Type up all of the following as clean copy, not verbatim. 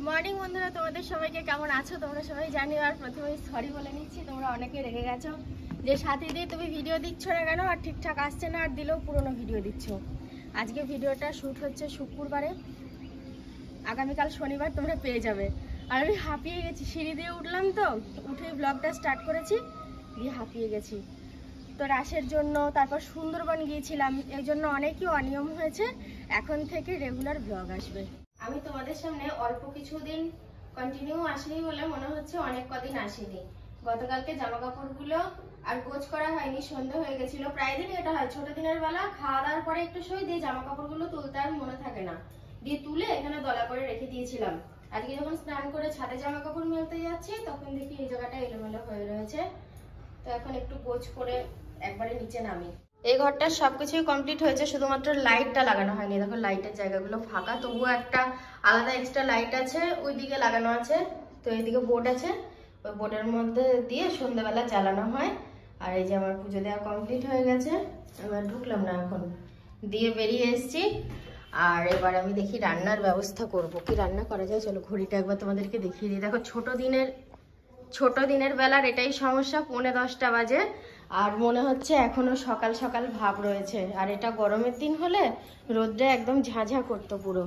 Morning বন্ধুরা, তোমাদের সবাইকে কেমন আছো? তোমরা সবাই জানি। আর প্রথমেই সরি বলে নিচ্ছি, তোমরা অনেকে রেগে গেছো যে সাথে দিয়ে তুমি ভিডিও দিচ্ছ না কেন, আর ঠিকঠাক আসছে না, আর দিলেও পুরনো ভিডিও দিচ্ছ। আজকে ভিডিওটা শ্যুট হচ্ছে শুক্রবারে, আগামীকাল শনিবার তোমরা পেয়ে যাবে। আর আমি হাঁপিয়ে গেছি, সিঁড়ি দিয়ে উঠলাম, তো উঠে ব্লগটা স্টার্ট করেছি, দিয়ে হাঁপিয়ে গেছি। তো রাসের জন্য, তারপর সুন্দরবন গিয়েছিলাম, এর জন্য অনেকই অনিয়ম হয়েছে। এখন থেকে রেগুলার ব্লগ আসবে। আমি তোমাদের সামনে অল্প কিছুদিন কন্টিনিউ আসিনি বলে মনে হচ্ছে অনেক কদিন আসিনি। গতকালকে জামা কাপড়গুলো আর গোছ করা হয়নি, সন্ধ্যা হয়ে গেছিল। প্রায় দিনই এটা হয়, ছোট দিনের বেলা খাওয়া দাওয়ার পরে একটু শুই, দিয়ে জামা কাপড়গুলো তুলতে আর মনে থাকে না, দিয়ে তুলে এখানে দলা করে রেখে দিয়েছিলাম। আজকে যখন স্নান করে ছাদে জামা কাপড় মেলতে যাচ্ছি, তখন দেখি এই জায়গাটা এলোমেলো হয়ে রয়েছে। তো এখন একটু গোছ করে একবারে নিচে নামি। এই ঘরটার সবকিছুই কমপ্লিট হয়েছে, শুধুমাত্র লাইটটা লাগানো হয়নি। দেখো লাইটের জায়গাগুলো ফাঁকা, তবুও একটা আলাদা এক্সট্রা লাইট আছে, ওই দিকে লাগানো আছে। তো এইদিকে বোর্ড আছে, ওই বোর্ডের মধ্যে দিয়ে সন্ধ্যাবেলা জ্বালানো হয়। আর এই যে আমার পুজো দেওয়া কমপ্লিট হয়ে গেছে, এবার ঢুকলাম না, এখন দিয়ে বেরিয়ে এসেছি। আর এবার আমি দেখি রান্নার ব্যবস্থা করব, কি রান্না করা যায়। চলো ঘড়িটা একবার তোমাদেরকে দেখিয়ে দিই। দেখো ছোট দিনের বেলার এটাই সমস্যা, 9:45 বাজে, আর মনে হচ্ছে এখনো সকাল সকাল ভাব রয়েছে। আর এটা গরমের দিন হলে রোদ্রে একদম ঝাঁঝা করতো পুরো।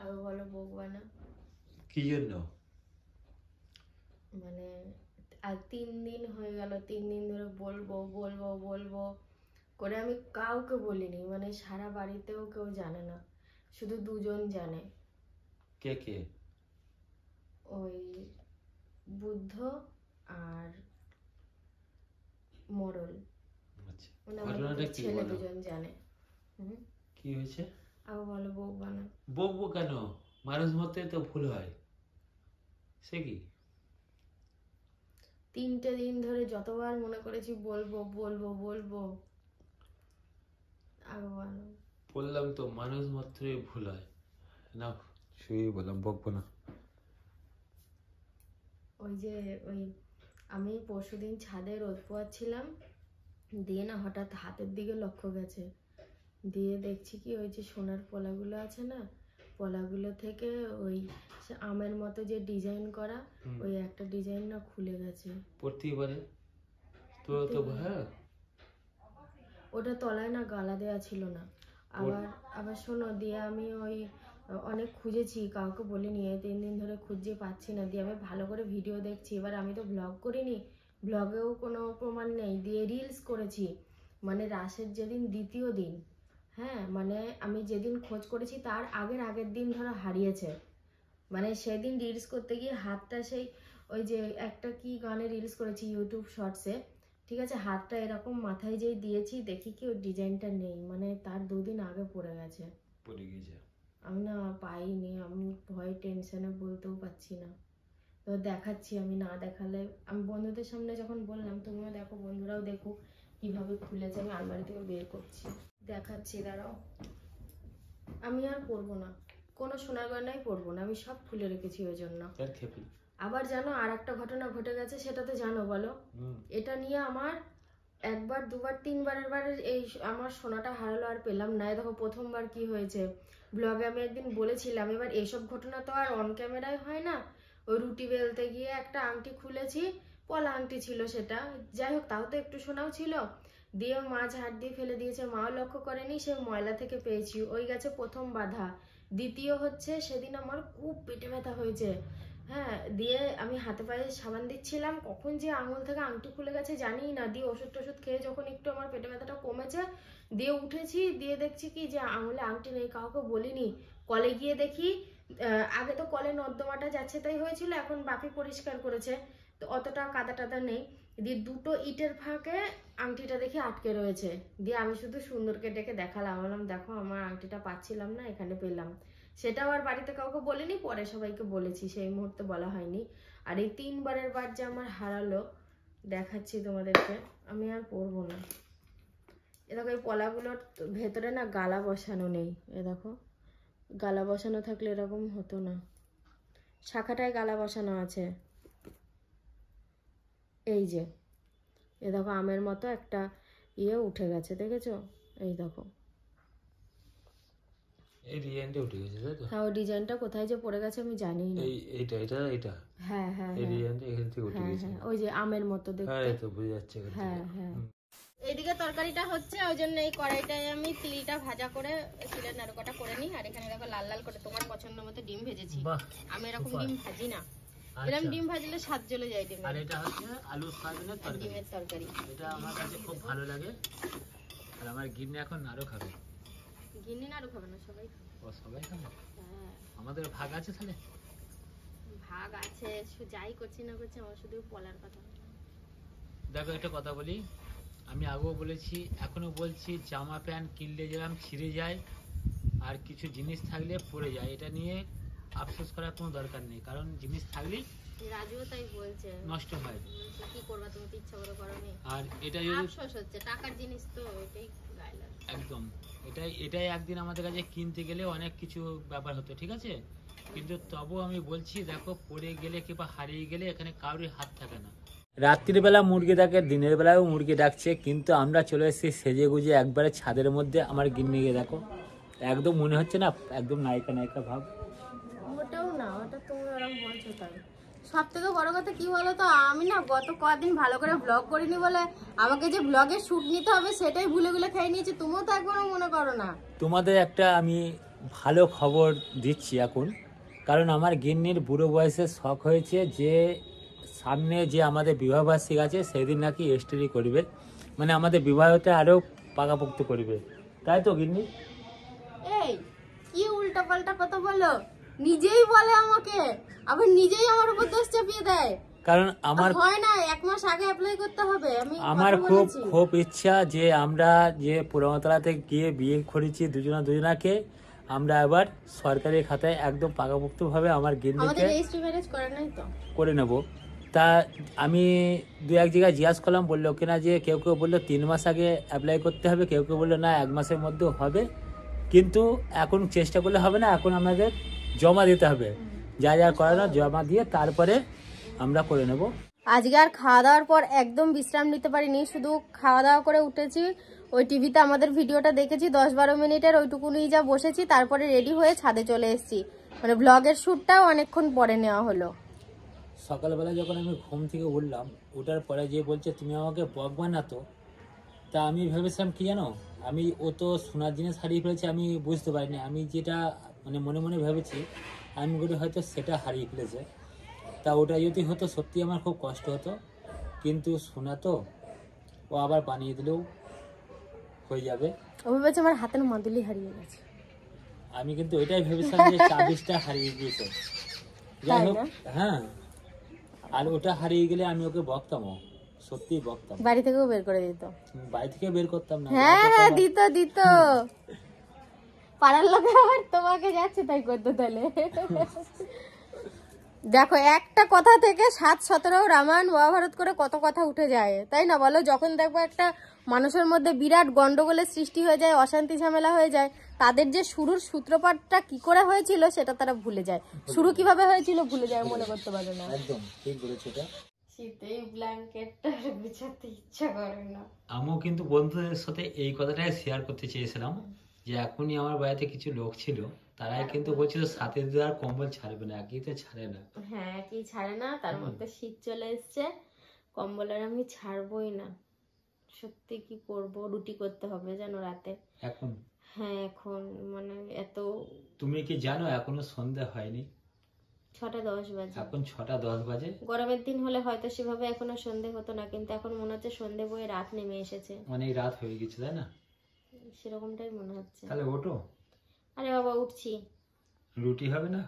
আরো বলো ভগবানা কি জন্য? মানে আর 3 দিন হয়ে গেল, 3 দিন ধরে বলবো বলবো বলবো করে আমি কাউকে বলিনি। মানে সারা বাড়িতেও কেউ জানে না, শুধু দুজন জানে। কে কে? ওই বুদ্ধ আর মরল, আচ্ছা, মানে ঘটনাটা কি ছেলে বলো? দুজন জানে। কি হয়েছে? আবার বলো বউ বানা। বকবো কেন? মানুষ মতে তো ভুল হয়, সে কি? 3টে দিন ধরে যতবার মনে করেছি বলবো বলবো বলবো, আবার বলো। বললাম তো মানুষ মাত্রই ভুল হয় না, শুয়ে বললাম বকবো না। ওই যে ওই আমি পরশুদিন ছাদে রোদ পোয়াচ্ছিলাম, দিয়ে না হঠাৎ হাতের দিকে লক্ষ্য গেছে, দিয়ে দেখছি কি ওই যে সোনার পলাগুলো আছে না, পলাগুলো থেকে ওই আমের মতো যে ডিজাইন করা, ওই একটা ডিজাইন না খুলে গেছে। প্রতিবারে তো তো হ্যাঁ, ওটা তলায় না গালা দেওয়া ছিল না। আবার আবার শোনো, দিয়ে আমি ওই অনেক খুঁজেছি, কাউকে বলিনি, 3 দিন ধরে খুঁজে পাচ্ছি না। দিয়ে আমি ভালো করে ভিডিও দেখছি, এবার আমি তো ব্লগ করিনি, ব্লগেও কোনো প্রমাণ নেই, দিয়ে রিলস করেছি। মানে রাসের যেদিন দ্বিতীয় দিন, হ্যাঁ, মানে আমি যেদিন খোঁজ করেছি তার আগের দিন ধরো হারিয়েছে। মানে সেদিন রিলস করতে গিয়ে হাতটা সেই ওই যে একটা কি গানে রিলস করেছি ইউটিউব শর্টসে, ঠিক আছে, হাতটা এরকম মাথায় যেই দিয়েছি, দেখি কি ওই ডিজাইনটা নেই, মানে তার 2 দিন আগে পড়ে গেছে। পড়ে গেছে। আমি না পাইনি, আমি ভয় টেনশনে বলতেও পারছি না। তো দেখাচ্ছি, আমি না দেখালে, আমি বন্ধুদের সামনে যখন বললাম, তুমিও দেখো, বন্ধুরাও দেখো কিভাবে খুলেছে। আমি আলমারি থেকে বের করছি, দেখাচ্ছি, দাঁড়াও। আমি আর পরবো না, কোনো সোনার গয়নাই পরবো না, আমি সব খুলে রেখেছি ওই জন্য। আবার জানো আর একটা ঘটনা ঘটে গেছে, সেটা তো জানো, বলো। এটা নিয়ে আমার একবার দুবার তিনবারের বার এই আমার সোনাটা হারালো, আর পেলাম না। দেখো প্রথমবার কি হয়েছে, ব্লগে আমি একদিন বলেছিলাম। এবার এসব ঘটনা তো আর অন ক্যামেরায় হয় না। ওই রুটি বেলতে গিয়ে একটা আংটি খুলেছি, পলা আংটি ছিল সেটা, যাই হোক, তাও তো একটু সোনাও ছিল। দিয়ে মা ঝাড় দিয়ে ফেলে দিয়েছে, মাও লক্ষ্য করেনি, সে ময়লা থেকে পেয়েছি, ওই গেছে প্রথম বাধা। দ্বিতীয় হচ্ছে, সেদিন আমার খুব পেটে ব্যথা হয়েছে, হ্যাঁ, দিয়ে আমি হাতে পায়ে সাবান দিচ্ছিলাম, কখন যে আঙুল থেকে আংটি খুলে গেছে জানি না। দিয়ে ওষুধ টষুধ খেয়ে যখন একটু আমার পেটে ব্যথাটা কমেছে, দিয়ে উঠেছি, দিয়ে দেখছি কি যে আঙুলে আংটি নেই, কাউকে বলিনি। কলে গিয়ে দেখি, আগে তো কলে নর্দমাটা যাচ্ছে তাই হয়েছিল, এখন বাপি পরিষ্কার করেছে, তো অতটা কাদা টাদা নেই। দিয়ে দুটো ইটের ফাঁকে আংটিটা দেখি আটকে রয়েছে। দিয়ে আমি শুধু সুন্দরকে ডেকে দেখালাম, বললাম দেখো আমার আংটিটা পাচ্ছিলাম না, এখানে পেলাম। সেটাও আর বাড়িতে কাউকে বলিনি, পরে সবাইকে বলেছি, সেই মুহূর্তে বলা হয়নি। আর এই 3বারের বার যে আমার হারালো, দেখাচ্ছি তোমাদেরকে, আমি আর পরবো না। এ দেখো এই পলাগুলোর ভেতরে না গালা বসানো নেই, এ দেখো, গালা বসানো থাকলে এরকম হতো না, শাখাটায় গালা বসানো আছে। এই যে এ দেখো আমের মতো একটা ইয়ে উঠে গেছে, দেখেছো? এই দেখো, এই ডিজাইনটা উঠে গেছে তাই তো? হ্যাঁ, ওই ডিজাইনটা কোথায় যে পড়ে গেছে আমি জানি না। এইটা হ্যাঁ হ্যাঁ এই ডিজাইনটা এখান থেকে উঠে হ্যাঁ গেছে। হ্যাঁ, ওই যে আমের মতো হ্যাঁ দেখতে। এই তো বুঝে যাচ্ছে এখান থেকে। হ্যাঁ হ্যাঁ। এইদিকে তরকারিটা হচ্ছে, ওই জন্য এই কড়াইটায় আমি তিলটা ভাজা করে তিলের নাড়ুকাটা করে নিই। আর এখানে দেখো লাল লাল করে তোমার পছন্দ মতো ডিম ভেজেছি। বাহ, আমি এরকম সুপার। ডিম ভাজি না, এরকম ডিম ভাজলে স্বাদ চলে যায় ডিমের। আর এটা হচ্ছে আলু সয়াবিনের তরকারি। ডিমের তরকারি এটা আমার কাছে খুব ভালো লাগে। আর আমার গিন্নি এখন আরো খাবে। গিন্নি নাড়ু খাবে না, সবাই খাবে। ও সবাই খাবে? হ্যাঁ, আমাদের ভাগ আছে তাহলে? ভাগ আছে, যাই করছি না করছি আমার শুধু বলার কথা। দেখো একটা কথা বলি, আমি আগেও বলেছি এখনো বলছি, জামা প্যান্ট কিনলে যেরকম ছিঁড়ে যায় আর কিছু জিনিস থাকলে পড়ে যায়, এটা নিয়ে আফসোস করার কোনো দরকার নেই, কারণ জিনিস থাকলেই রাজুও তাই বলছে, নষ্ট হয়। বলছে কি করবা, তুমি তো ইচ্ছা করে করোনি। আর এটা যদি আফসোস হচ্ছে, টাকার জিনিস তো এটাই গায়ে লাগে। একদম এটাই একদিন আমাদের কাছে কিনতে গেলে অনেক কিছু ব্যাপার হতো, ঠিক আছে, কিন্তু তবুও আমি বলছি দেখো পড়ে গেলে কিংবা হারিয়ে গেলে এখানে কারোরই হাত থাকে না। রাত্রির বেলা মুরগি ডাকে, দিনের বেলাও মুরগি ডাকছে, কিন্তু আমরা চলে এসেছি সেজে গুজে একবারে ছাদের মধ্যে। আমার গিন্নিকে দেখো, একদম মনে হচ্ছে না একদম নায়িকা নায়িকা ভাব। ওটাও না, ওটা তুমি ওরকম বলছো তাই। সব থেকে বড় কথা কি বলো তো, আমি না গত কদিন ভালো করে ব্লগ করিনি বলে আমাকে যে ব্লগে শুট নিতে হবে সেটাই ভুলে ভুলে খেয়ে নিয়েছি। তুমিও তো একবারও মনে করো না। তোমাদের একটা আমি ভালো খবর দিচ্ছি এখন, কারণ আমার গিন্নির বুড়ো বয়সে শখ হয়েছে যে সামনে যে আমাদের বিবাহবার্ষিক আছে সেদিন নাকি স্টোরি করবে, মানে আমাদের বিবাহটা আরও পাকাপোক্ত করবে, তাই তো গিন্নি? এই কি উল্টা পাল্টা কথা বলো, নিজেই বলে আমাকে, আবার নিজেই আমার উপর দোষ চাপিয়ে দেয়। কারণ আমার হয় না, 1 মাস আগে অ্যাপ্লাই করতে হবে। আমার খুব ইচ্ছা যে আমরা যে পুরমাতলাতে গিয়ে বিয়ে করেছি দুজনাকে আমরা আবার সরকারি খাতায় একদম পাকাপোক্ত ভাবে আমার গিন্নিকে রেজিস্ট্রি ম্যারেজ করে নাই তো করে নেব। তা আমি 2-1 জায়গায় জিজ্ঞাসা করলাম, বললো কিনা যে কেউ কেউ বললো 3 মাস আগে অ্যাপ্লাই করতে হবে, কেউ কেউ বললো না 1 মাসের মধ্যেও হবে, কিন্তু এখন চেষ্টা করলে হবে না, এখন আমাদের জমা দিতে হবে, যা যা করানোর জমা দিয়ে তারপরে আমরা করে নেব। আজকে আর খাওয়া দাওয়ার পর একদম বিশ্রাম নিতে পারিনি, শুধু খাওয়া দাওয়া করে উঠেছি, ওই টিভিতে আমাদের ভিডিওটা দেখেছি 10-12 মিনিটের, ওইটুকুনি যা বসেছি, তারপরে রেডি হয়ে ছাদে চলে এসেছি। মানে ব্লগের শ্যুটটাও অনেকক্ষণ পরে নেওয়া হলো। সকালবেলা যখন আমি ঘুম থেকে উঠলাম, ওঠার পরে যে বলছে তুমি আমাকে ব্লগ বানাতো, তা আমি ভেবেছিলাম কি জানো, ও তো সোনার জিনিস হারিয়ে ফেলেছে, আমি বুঝতে পারিনি, আমি যেটা মানে মনে মনে ভেবেছি আমি বলি হয়তো সেটা হারিয়ে ফেলেছে, তা ওটা যদি হতো সত্যি আমার খুব কষ্ট হতো, কিন্তু সোনা তো ও আবার বানিয়ে দিলেও হয়ে যাবে। ও ভেবেছে আমার হাতের মাদুলি হারিয়ে গেছে, আমি কিন্তু এটাই ভেবেছিলাম যে চাবিজটা হারিয়ে গিয়েছে, যাই হোক। হ্যাঁ, আর ওটা হারিয়ে গেলে আমি ওকে বকতামও, সত্যি বকতাম, বাড়ি থেকেও বের করে দিত, বাড়ি থেকে বের করতাম না। হ্যাঁ দিত পাড়ার লোকে আবার তোমাকে যাচ্ছে তাই করতো তাহলে। দেখো একটা কথা থেকে 7-17 রামায়ণ মহাভারত করে কত কথা উঠে যায়, তাই না বলো? যখন দেখবো একটা মানুষের মধ্যে বিরাট গন্ডগোলের সৃষ্টি হয়ে যায়, অশান্তি ঝামেলা হয়ে যায়, তাদের যে শুরুর সূত্রপাতটা কি করে হয়েছিল সেটা তারা ভুলে যায়, শুরু কিভাবে হয়েছিল ভুলে যায়, মনে করতে পারে না। একদম ঠিক বলেছো এটা। শীতেই ব্ল্যাঙ্কেটটা বিছাতে ইচ্ছা করে না। আমিও কিন্তু বন্ধুদের সাথে এই কথাটাই শেয়ার করতে চেয়েছিলাম, যে এখনই আমার বাড়িতে কিছু লোক ছিল, তারাই কিন্তু বলছিল সাথে দেওয়ার কম্বল ছাড়বে না, একই তো ছাড়ে না। হ্যাঁ, কি ছাড়ে না, তার মধ্যে শীত চলে এসছে, কম্বলের আমি ছাড়বই না। সত্যি কি করব, রুটি করতে হবে জানো রাতে এখন। হ্যাঁ এখন মানে এত, তুমি কি জানো এখনো সন্ধ্যা হয়নি? 6:10 বাজে, এখন 6:10 বাজে। গরমের দিন হলে হয়তো সেভাবে এখনো সন্ধে হতো না, কিন্তু এখন মনে হচ্ছে সন্ধে বয়ে রাত নেমে এসেছে, অনেক রাত হয়ে গেছে তাই না? সেরকমটাই মনে হচ্ছে। তাহলে ওঠো। আরে বাবা উঠছি। রুটি হবে না?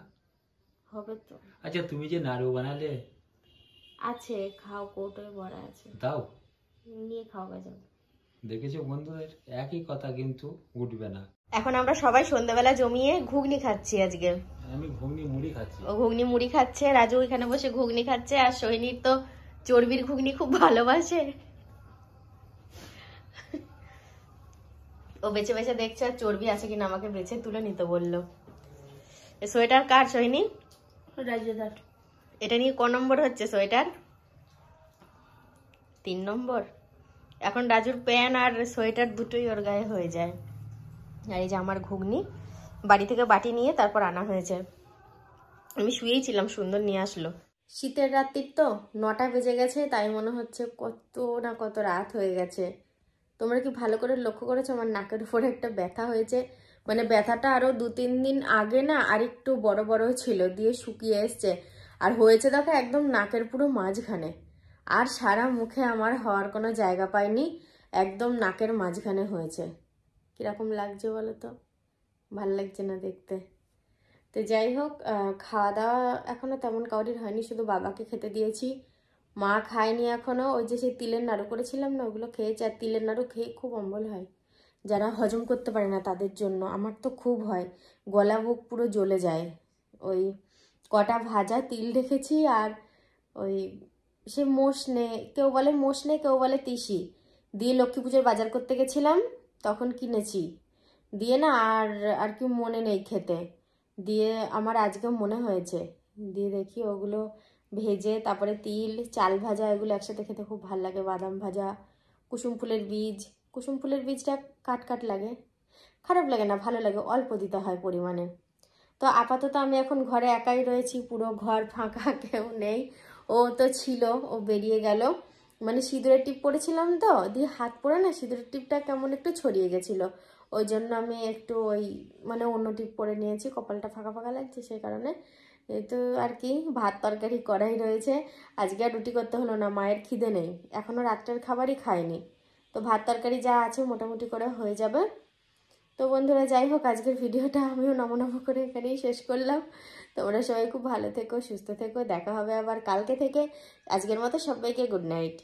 হবে তো। আচ্ছা তুমি যে নাড়ু বানালে আছে, খাও, কৌটোয় ভরা আছে, দাও, নিয়ে খাওয়া যাও। দেখেছো বন্ধুদের একই কথা কিন্তু উঠবে না। এখন আমরা সবাই সন্ধ্যাবেলা জমিয়ে ঘুগনি খাচ্ছি আজকে। আমি ঘুগনি মুড়ি খাচ্ছি। ও ঘুগনি মুড়ি খাচ্ছে, রাজু এখানে বসে ঘুগনি খাচ্ছে, আর সোহিনীর তো চর্বির ঘুগনি খুব ভালোবাসে, ও বেছে বেছে দেখছে আর চর্বি আছে কিনা আমাকে বেছে তুলে নিতে বললো। সোয়েটার কার সোহিনী? রাজুদার। এটা নিয়ে ক নম্বর হচ্ছে সোয়েটার? 3 নম্বর। এখন রাজুর প্যান্ট আর সোয়েটার দুটোই ওর গায়ে হয়ে যায়। আর এই যে আমার ঘুগনি, বাড়ি থেকে বাটি নিয়ে তারপর আনা হয়েছে। আমি শুয়েই ছিলাম, সুন্দর নিয়ে আসলো। শীতের রাত্রির তো 9টা বেজে গেছে, তাই মনে হচ্ছে কত না কত রাত হয়ে গেছে। তোমরা কি ভালো করে লক্ষ্য করেছো আমার নাকের উপরে একটা ব্যথা হয়েছে? মানে ব্যথাটা আরো 2-3 দিন আগে না আর একটু বড় বড় ছিল, দিয়ে শুকিয়ে এসছে, আর হয়েছে দেখো একদম নাকের পুরো মাঝখানে। আর সারা মুখে আমার হওয়ার কোনো জায়গা পায়নি, একদম নাকের মাঝখানে হয়েছে। কিরকম লাগছে বলো তো? ভাল লাগছে না দেখতে। তো যাই হোক, খাওয়া দাওয়া এখনো তেমন কাউরির হয়নি, শুধু বাবাকে খেতে দিয়েছি। মা খায়নি এখনো, ওই যে সেই তিলের নাড়ু করেছিলাম না, ওগুলো খেয়েছে। আর তিলের নাড়ু খেয়ে খুব অম্বল হয়, যারা হজম করতে পারে না তাদের জন্য। আমার তো খুব হয়, গলা বুক পুরো জ্বলে যায়। ওই কটা ভাজা তিল রেখেছি, আর ওই সে মোষনে, কেউ বলে মোষনে, কেউ বলে তিসি দিয়ে লক্ষ্মী পুজোর বাজার করতে গেছিলাম, তখন কিনেছি। দিয়ে না আর আর কি মনে নেই খেতে, দিয়ে আমার আজকে মনে হয়েছে, দিয়ে দেখি ওগুলো ভেজে, তারপরে তিল চাল ভাজা, এগুলো একসাথে খেতে খুব ভালো লাগে। বাদাম ভাজা, কুসুম ফুলের বীজ, কুসুম ফুলের বীজটা কাট কাট লাগে, খারাপ লাগে না, ভালো লাগে, অল্প দিতে হয় পরিমাণে। তো আপাতত আমি এখন ঘরে একাই রয়েছি, পুরো ঘর ফাঁকা, কেউ নেই। ও তো ছিল, ও বেরিয়ে গেল। মানে সিঁদুরের টিপ পরেছিলাম তো, দিয়ে হাত পরে না সিঁদুরের টিপটা কেমন একটু ছড়িয়ে গেছিলো, ওই জন্য আমি একটু ওই মানে অন্য টিপ পরে নিয়েছি, কপালটা ফাঁকা ফাঁকা লাগছে সেই কারণে। এই তো আর কি, ভাত তরকারি করাই রয়েছে। আজকে আর রুটি করতে হলো না, মায়ের খিদে নেই, এখনও রাত্রের খাবারই খায়নি, তো ভাত তরকারি যা আছে মোটামুটি করে হয়ে যাবে। তো বন্ধুরা যাই হোক, আজকের ভিডিওটা আমিও নমো করে এখানেই শেষ করলাম। তোমরা সবাই খুব ভালো থেকো, সুস্থ থেকো, দেখা হবে আবার কালকে থেকে। আজকের মতো সবাইকে গুড নাইট।